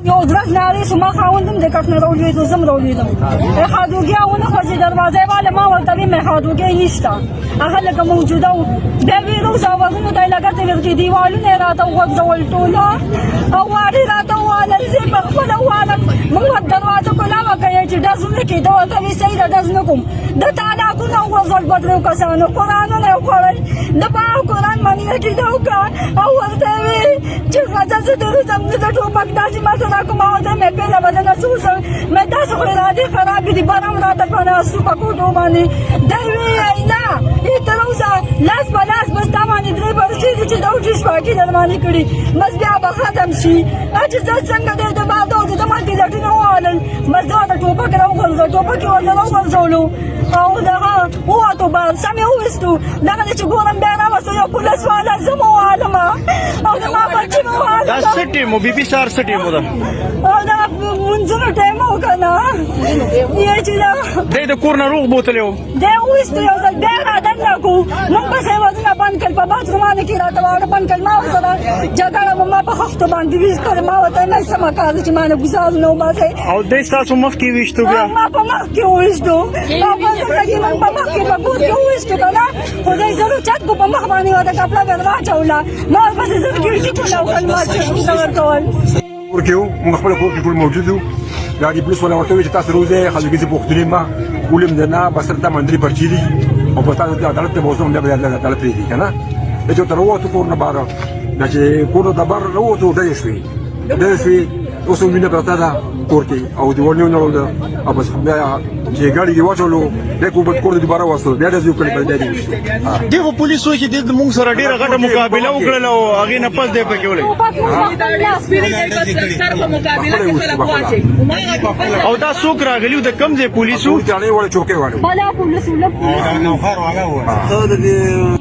یو درس ناری شما خواندم دکت نرولی تو زم رولیدم خادوگی اون خوشی دروازه والا ما ولتبی می خادوگی نیستا اخلا که موجوده و دوی روز آوازونو دای لگت ورکی دیوالو نیراتا و وقت زولتولا اواری راتا والا زی بخفل والا مواد دروازه کلا وکایی چی دزن کی دو تبی سیده دزن کم دتانا کنا وزل بدرو کسانو قرآنو نه قرآن دباو قرآن منی کی دو کا اول تبی چی غزه درو زم ندرو بگدازی مثلا کوم اوده مې پیدا بدن اسوس مې تاسو خو راځي خراب دي بارم راته کنه سو پکوټو باندې دوی نه ایتروسا لاس بلاس بس تمانه درې برشي چې دوی شپاکي درمانې کړي بس بیا به ختم شي اته څنګه دې د بادو د ماته لټینو والل بس دا ټوپک راوغل ټوپک ورنلو او دا هو ته به سمې وستو دا چې ګورم بیا راوسو یو پولیس والا زمو عالمه او دا ما بچی مو دا سټي مو بي بي سار سټي مو دا دا منځونو ټایم وکنه یې چې دا د کور نه روغ بوتلو دا وستو یو ځل بیا راځنه کو مونږ به سیوازونه باندې کړ په باترومانه کې راته واره باندې کړ ما سره جګړه ما په خښته باندې ویش کړ ما وته نه سم کار چې ما نه گزار نو ماته او د تاسو مخ کې وشتو بیا ما په مخ کې وشتو او په دې من په مخ کې په بوت کې وشتو کنه خو دې زرو چت کو په مخ باندې وته کپلا وروا چولا ما په دې زرو کې چې کولا کلمات څه ورکول ورکیو موږ خپل کور کې ټول موجود یو دا دې پولیس ولا ورته چې تاسو روزه خلک دې پوښتنې ما ولیم نه بس ته باندې پرچی دي او په تاسو د عدالت ته موضوع نه بدل عدالت دی کنه چې تر وته کور نه بار نه چې کور د بار وروته د شوي اوس وینه پرتا دا کور کې او دی ورنیو نه وروده او بس بیا چې ګاډي کې واچولو د کوم کور دې بار واسو بیا د یو کلی په دې دغه پولیسو چې د موږ سره ډیره غټه مقابله وکړه او هغه نه پس دی پکې ولې او دا څوک راغلیو د کم ځای پولیسو ټاله ولا چوکې وړو بلا پولیسو له